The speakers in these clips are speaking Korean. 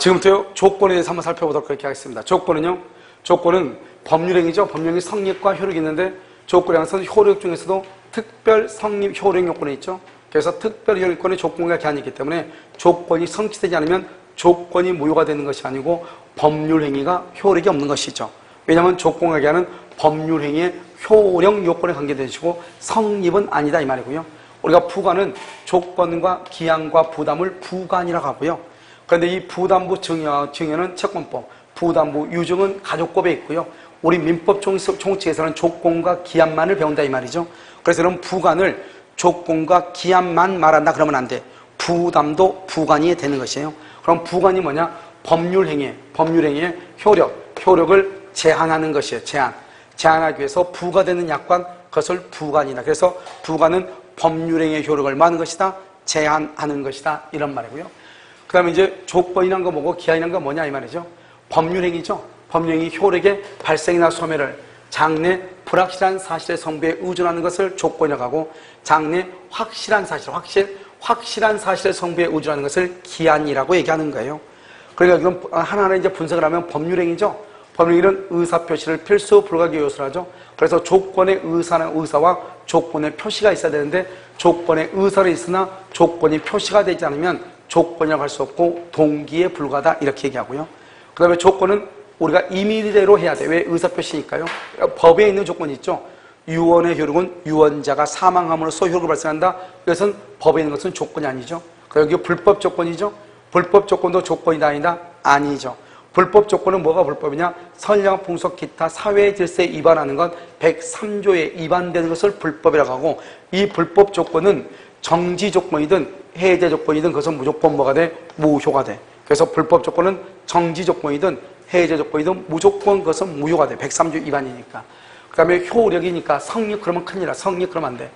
지금부터 조건에 대해서 한번 살펴보도록 그렇게 하겠습니다. 조건은 법률행위죠. 법률행위 성립과 효력이 있는데 조건에 항상 효력 중에서도 특별 성립 효력 요건이 있죠. 그래서 특별 효력권의 조건과 기한이 있기 때문에 조건이 성취되지 않으면 조건이 무효가 되는 것이 아니고 법률행위가 효력이 없는 것이죠. 왜냐하면 조건과 기한은 법률행위의 효력 요건에 관계되시고 성립은 아니다 이 말이고요. 우리가 부과는 조건과 기한과 부담을 부과이라고 하고요. 그런데 이 부담부 증여는 채권법, 부담부 유증은 가족법에 있고요. 우리 민법 총칙에서는 조건과 기한만을 배운다 이 말이죠. 그래서 그럼 부관을 조건과 기한만 말한다 그러면 안 돼. 부담도 부관이 되는 것이에요. 그럼 부관이 뭐냐? 법률행위의 효력을 제한하는 것이에요. 제한하기 위해서 부과되는 약관, 그것을 부관이다. 그래서 부관은 법률행위의 효력을 말하는 것이다. 제한하는 것이다. 이런 말이고요. 그 다음에 이제 조건이란 거 뭐고 기한이란 거 뭐냐 이 말이죠. 법률행위죠. 법률행위 효력의 발생이나 소멸을 장래 불확실한 사실의 성부에 의존하는 것을 조건이라고 하고 장래 확실한 사실의 성부에 의존하는 것을 기한이라고 얘기하는 거예요. 그러니까 이건 하나하나 이제 분석을 하면 법률행위죠. 법률행위는 의사표시를 필수 불가결 요소로 하죠. 그래서 조건의 의사와 조건의 표시가 있어야 되는데 조건의 의사는 있으나 조건이 표시가 되지 않으면 조건이라고 할 수 없고 동기에 불과하다 이렇게 얘기하고요. 그 다음에 조건은 우리가 임의대로 해야 돼. 왜? 의사표시니까요. 법에 있는 조건이 있죠. 유언의 효력은 유언자가 사망함으로써 효력을 발생한다. 이것은 법에 있는 것은 조건이 아니죠. 여기 불법 조건이죠. 불법 조건도 조건이다 아니다? 아니죠. 불법 조건은 뭐가 불법이냐? 선량, 풍속, 기타 사회 질서에 위반하는 것 103조에 위반되는 것을 불법이라고 하고 이 불법 조건은 정지 조건이든 해제 조건이든 그것은 무조건 뭐가 돼? 무효가 돼. 그래서 불법 조건은 정지 조건이든 해제 조건이든 무조건 그것은 무효가 돼. 103조 위반이니까. 그 다음에 효력이니까 성립 그러면 큰일 나. 성립 그러면 안 돼.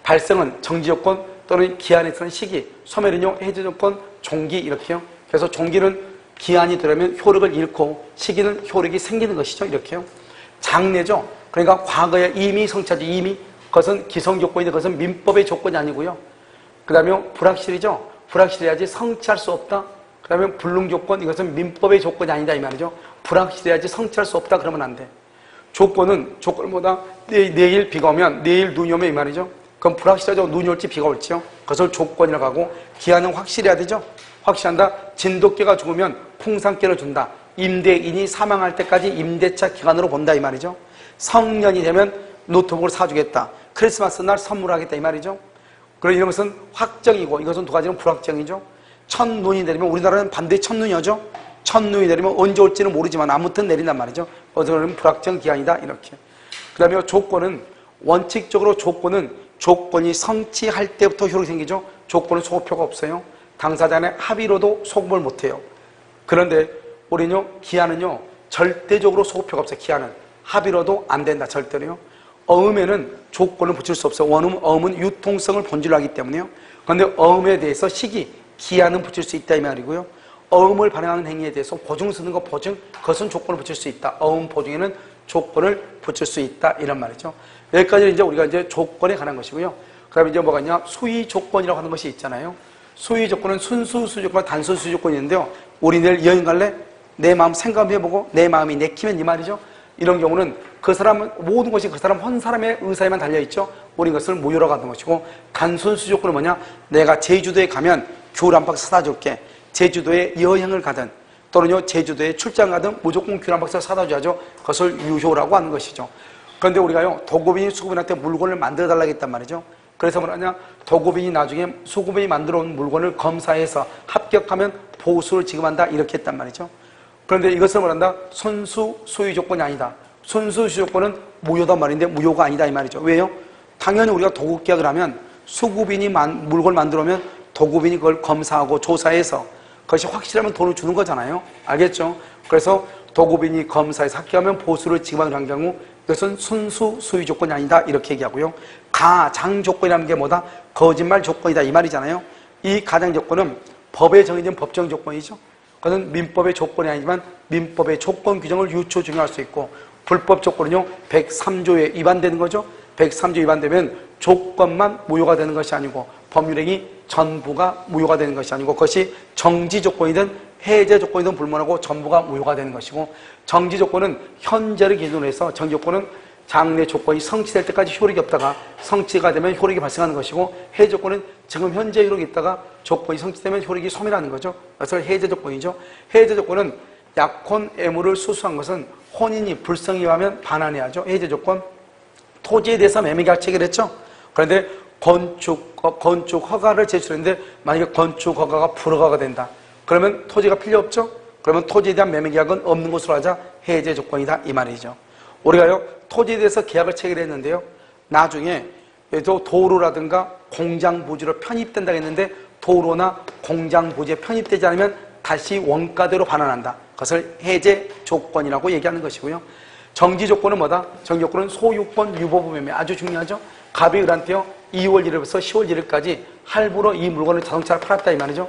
발생은 정지 조건 또는 기한에 따른 시기, 소멸은요 해제 조건, 종기 이렇게요. 그래서 종기는 기한이 들어오면 효력을 잃고 시기는 효력이 생기는 것이죠. 이렇게요. 장래죠. 그러니까 과거에 이미 성취하지 이미 그것은 기성 조건인데 그것은 민법의 조건이 아니고요. 그 다음에 불확실이죠. 불확실해야지 성취할 수 없다. 그 다음에 불능 조건 이것은 민법의 조건이 아니다 이 말이죠. 불확실해야지 성취할 수 없다 그러면 안 돼. 조건보다 내일 비가 오면 내일 눈이 오면 이 말이죠. 그럼 불확실하죠. 눈이 올지 비가 올지요. 그것을 조건이라고 하고 기한은 확실해야 되죠. 확실한다. 진돗개가 죽으면 풍산개를 준다. 임대인이 사망할 때까지 임대차 기간으로 본다 이 말이죠. 성년이 되면 노트북을 사주겠다. 크리스마스 날 선물하겠다 이 말이죠. 그런 이런 것은 확정이고 이것은 두 가지는 불확정이죠. 첫눈이 내리면 우리나라는 반드시 첫눈이 오죠. 첫눈이 내리면 언제 올지는 모르지만 아무튼 내린단 말이죠. 어디서 그러면 불확정 기한이다 이렇게. 그 다음에 조건은 원칙적으로 조건이 성취할 때부터 효력이 생기죠. 조건은 소급표가 없어요. 당사자 간의 합의로도 소급을 못해요. 그런데 우리는요 기한은요 절대적으로 소급표가 없어요. 기한은 합의로도 안 된다 절대로요. 어음에는 조건을 붙일 수 없어요. 어음은 유통성을 본질로 하기 때문에요. 그런데 어음에 대해서 시기, 기한은 붙일 수 있다 이 말이고요. 어음을 발행하는 행위에 대해서 보증 쓰는 거 보증, 그것은 조건을 붙일 수 있다. 어음 보증에는 조건을 붙일 수 있다 이런 말이죠. 여기까지 이제 우리가 이제 조건에 관한 것이고요. 그다음에 이제 뭐가 있냐? 수의 조건이라고 하는 것이 있잖아요. 수의 조건은 순수 수조건과 단순 수조건이 있는데요. 우리 내일 여행 갈래? 내 마음 생각해보고 내 마음이 내키면 이 말이죠. 이런 경우는 그 사람은 모든 것이 그 사람 한 사람의 의사에만 달려있죠. 우린 것을 무효라고 하는 것이고 단순 수조건은 뭐냐? 내가 제주도에 가면 귤 한 박스 사다 줄게. 제주도에 여행을 가든 또는요 제주도에 출장 가든 무조건 귤 한 박스 사다 줘야죠. 그것을 유효라고 하는 것이죠. 그런데 우리가요 도급인이 수급인한테 물건을 만들어 달라고 했단 말이죠. 그래서 뭐냐? 도급인이 나중에 수급인이 만들어 온 물건을 검사해서 합격하면 보수를 지급한다 이렇게 했단 말이죠. 그런데 이것을 뭐란다? 순수 수의 조건이 아니다. 순수 수의 조건은 무효단 말인데 무효가 아니다 이 말이죠. 왜요? 당연히 우리가 도급계약을 하면 수급인이 물건을 만들어 오면 도급인이 그걸 검사하고 조사해서 그것이 확실하면 돈을 주는 거잖아요. 알겠죠? 그래서 도급인이 검사해서 합격하면 보수를 지급하는 경우 이것은 순수 수의 조건이 아니다 이렇게 얘기하고요. 가장 조건이라는 게 뭐다? 거짓말 조건이다 이 말이잖아요. 이 가장 조건은 법에 정해진 법정 조건이죠. 그것은 민법의 조건이 아니지만 민법의 조건 규정을 유추 적용할 수 있고 불법 조건은요 103조에 위반되는 거죠. 103조 위반되면 조건만 무효가 되는 것이 아니고 법률행위 전부가 무효가 되는 것이 아니고 그것이 정지 조건이든 해제 조건이든 불문하고 전부가 무효가 되는 것이고, 정지 조건은 현재를 기준으로 해서 정지 조건은 장래 조건이 성취될 때까지 효력이 없다가 성취가 되면 효력이 발생하는 것이고, 해제 조건은 지금 현재 효력이 있다가 조건이 성취되면 효력이 소멸하는 거죠. 그래서 해제 조건이죠. 해제 조건은 약혼 애무를 수수한 것은 혼인이 불성이 하면 반환해야죠. 해제 조건. 토지에 대해서 매매계약 체결했죠. 그런데 건축 허가를 제출했는데 만약에 건축 허가가 불허가가 된다. 그러면 토지가 필요 없죠. 그러면 토지에 대한 매매계약은 없는 것으로 하자 해제 조건이다 이 말이죠. 우리가요 토지에 대해서 계약을 체결했는데요. 나중에 도로라든가 공장 부지로 편입된다고 했는데 도로나 공장 부지에 편입되지 않으면 다시 원가대로 반환한다. 그것을 해제 조건이라고 얘기하는 것이고요. 정지 조건은 뭐다? 정지 조건은 소유권 유보부 매매 아주 중요하죠. 갑이 을한테요 2월 1일부터 10월 1일까지 할부로 이 물건을 자동차를 팔았다 이 말이죠.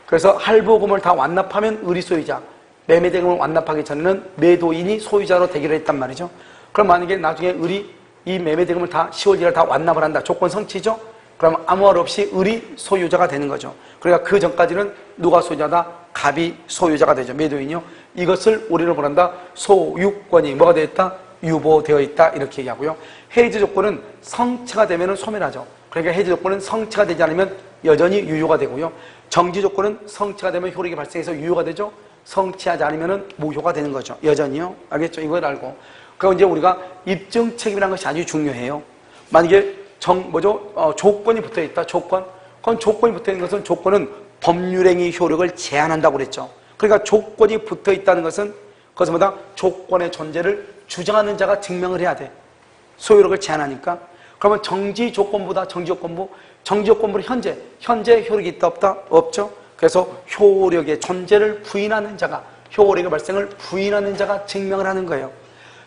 그래서 할부금을 다 완납하면 을이 소유자, 매매대금을 완납하기 전에는 매도인이 소유자로 대기를 했단 말이죠. 그럼 만약에 나중에 을이 이 매매대금을 다 10월 1일 다 완납을 한다. 조건 성취죠? 그럼 아무 말 없이 을이 소유자가 되는 거죠. 그러니까 그 전까지는 누가 소유자다? 갑이 소유자가 되죠. 매도인이요. 이것을 우리는 뭐란다? 소유권이 뭐가 되어 있다? 유보되어 있다. 이렇게 얘기하고요. 해제 조건은 성취가 되면 소멸하죠. 그러니까 해제 조건은 성취가 되지 않으면 여전히 유효가 되고요. 정지 조건은 성취가 되면 효력이 발생해서 유효가 되죠. 성취하지 않으면 무효가 되는 거죠. 여전히요. 알겠죠? 이걸 알고. 그리고 이제 우리가 입증 책임이라는 것이 아주 중요해요. 만약에 조건이 붙어 있다. 조건. 그건 조건이 붙어 있는 것은 조건은 법률행위 효력을 제한한다고 그랬죠. 그러니까 조건이 붙어 있다는 것은 그것은 뭐다? 조건의 존재를 주장하는 자가 증명을 해야 돼. 소유력을 제한하니까. 그러면 정지 조건보다 정지 조건부는 현재 효력이 있다 없다? 없죠. 그래서 효력의 존재를 부인하는 자가, 효력의 발생을 부인하는 자가 증명을 하는 거예요.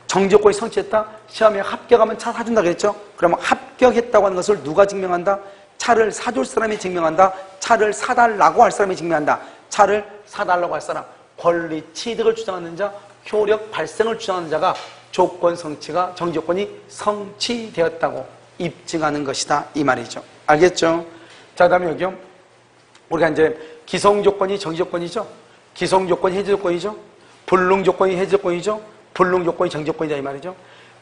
정지 조건이 성취했다? 시험에 합격하면 차 사준다 그랬죠. 그러면 합격했다고 하는 것을 누가 증명한다? 차를 사줄 사람이 증명한다. 차를 사달라고 할 사람이 증명한다. 차를 사달라고 할 사람, 권리 취득을 주장하는 자, 효력 발생을 주장하는 자가 조건 성취가 정지 조건이 성취되었다고 입증하는 것이다 이 말이죠. 알겠죠? 자, 그다음에 여기요. 우리가 이제 기성 조건이 정지 조건이죠. 기성 조건이 해제 조건이죠. 불능 조건이 해제 조건이죠. 불능 조건이 정지 조건이다 이 말이죠.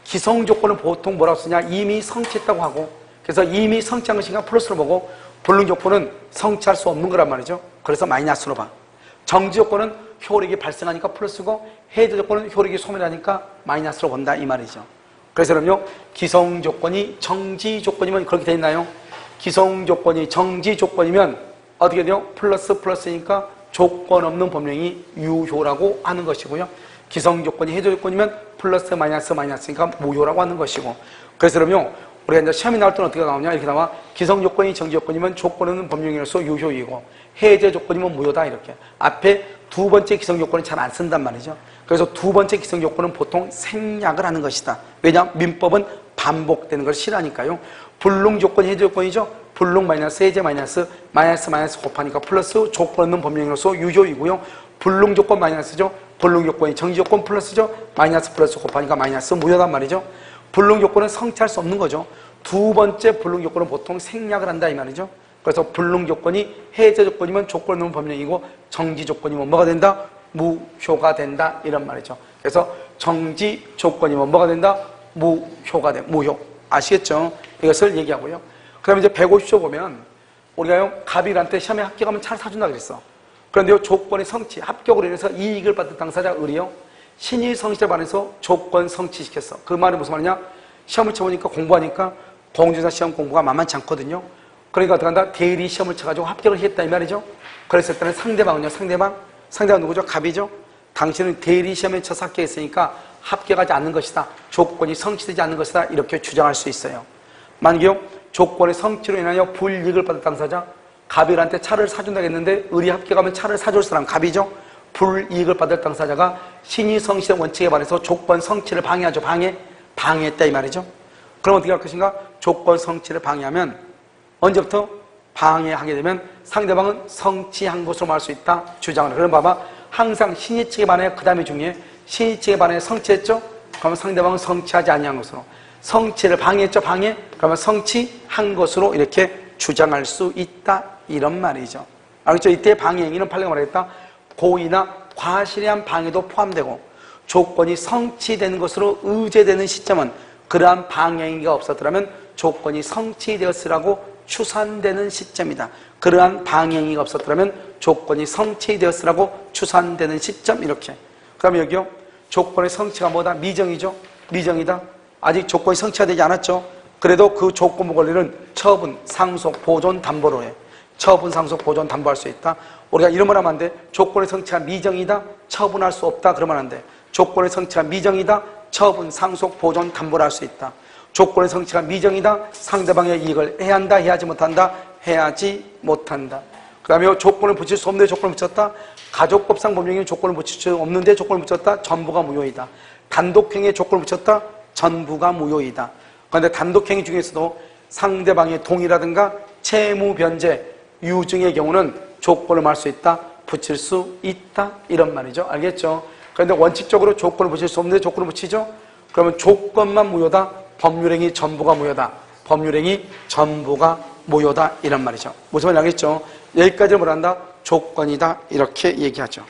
기성 조건은 보통 뭐라고 쓰냐? 이미 성취했다고 하고, 그래서 이미 성취한 것인가 플러스로 보고, 불능 조건은 성취할 수 없는 거란 말이죠. 그래서 마이너스로 봐. 정지 조건은 효력이 발생하니까 플러스고, 해제 조건은 효력이 소멸하니까 마이너스로 본다 이 말이죠. 그래서 그럼요, 기성 조건이 정지 조건이면 그렇게 돼 있나요? 기성 조건이 정지 조건이면 어떻게 돼요? 플러스니까 조건 없는 법령이 유효라고 하는 것이고요. 기성 조건이 해제 조건이면 플러스 마이너스니까 무효라고 하는 것이고. 그래서 그럼요, 우리가 이제 시험이 나올 때는 어떻게 나오냐? 이렇게 나와. 기성 조건이 정지 조건이면 조건 없는 법령으로서 유효이고, 해제 조건이면 무효다 이렇게. 앞에 두 번째 기성 조건은 잘 안 쓴단 말이죠. 그래서 두 번째 기성 조건은 보통 생략을 하는 것이다. 왜냐? 민법은 반복되는 걸 싫어하니까요. 불능 조건이 해제 조건이죠. 불능 마이너스 해제 마이너스 곱하니까 플러스 조건 없는 법령으로서 유효이고요. 불능 조건 마이너스죠. 불능 조건이 정지 조건 플러스죠. 마이너스 플러스 곱하니까 마이너스 무효단 말이죠. 불능 조건은 성취할 수 없는 거죠. 두 번째 불능 조건은 보통 생략을 한다 이 말이죠. 그래서 불능 조건이 해제 조건이면 조건 없는 법령이고, 정지 조건이면 뭐가 된다? 무효가 된다 이런 말이죠. 그래서 정지 조건이면 뭐가 된다? 무효가 돼. 무효. 아시겠죠? 이것을 얘기하고요. 그 다음에 이제 150조 보면 우리가요, 갑일한테 시험에 합격하면 차를 사준다 그랬어. 그런데요, 조건의 성취, 합격으로 인해서 이익을 받은 당사자 을이요, 신의 성취에 반해서 조건 성취시켰어. 그 말이 무슨 말이냐? 시험을 쳐보니까 공부하니까 공중사 시험 공부가 만만치 않거든요. 그러니까 어떻게 한다? 대리 시험을 쳐가지고 합격을 했다 이 말이죠. 그랬을 때는 상대방은요, 상대방 누구죠? 갑이죠. 당신은 대리 시험에 쳐서 합격했으니까 합격하지 않는 것이다. 조건이 성취되지 않는 것이다. 이렇게 주장할 수 있어요. 만약에 조건의 성취로 인하여 불이익을 받은 당사자, 갑일한테 차를 사준다고 했는데 을이 합격하면 차를 사줄 사람 갑이죠. 불이익을 받을 당사자가 신의 성취의 원칙에 반해서 조건 성취를 방해하죠. 방해했다 이 말이죠. 그럼 어떻게 할 것인가? 조건 성취를 방해하면 언제부터? 방해하게 되면 상대방은 성취한 것으로 말할 수 있다 주장을. 그럼 봐봐, 항상 신의 측에 반해 그 다음에 중요해. 신의 측에 반해 성취했죠? 그러면 상대방은 성취하지 아니한 것으로, 성취를 방해했죠? 그러면 성취한 것으로 이렇게 주장할 수 있다 이런 말이죠. 알겠죠? 이때 방해 행위는 판례가 말하겠다. 고의나 과실한 방해도 포함되고 조건이 성취되는 것으로 의제되는 시점은 그러한 방해가 없었더라면 조건이 성취되었으라고 추산되는 시점이다. 그러한 방해가 없었더라면 조건이 성취되었으라고 추산되는 시점. 이렇게. 그 다음에 여기요. 조건의 성취가 뭐다? 미정이죠. 미정이다. 아직 조건이 성취가 되지 않았죠. 그래도 그 조건부 권리는 처분, 상속, 보존, 담보로 해. 처분, 상속, 보존, 담보할 수 있다. 우리가 이런 말 하면 안 돼. 조건의 성취가 미정이다. 처분할 수 없다. 그러면 안 돼. 조건의 성취가 미정이다. 처분, 상속, 보존, 담보를 할 수 있다. 조건의 성취가 미정이다. 상대방의 이익을 해야 한다. 해야지 못한다. 해야지 못한다. 그 다음에 조건을 붙일 수 없는데 조건을 붙였다. 가족법상 법령에는 조건을 붙일 수 없는데 조건을 붙였다. 전부가 무효이다. 단독행위에 조건을 붙였다. 전부가 무효이다. 그런데 단독행위 중에서도 상대방의 동의라든가 채무 변제, 유증의 경우는 조건을 할 수 있다. 붙일 수 있다. 이런 말이죠. 알겠죠? 그런데 원칙적으로 조건을 붙일 수 없는데 조건을 붙이죠? 그러면 조건만 무효다. 법률행위 전부가 무효다. 법률행위 전부가 무효다. 이런 말이죠. 무슨 말인지 알겠죠? 여기까지 뭘 한다? 조건이다. 이렇게 얘기하죠.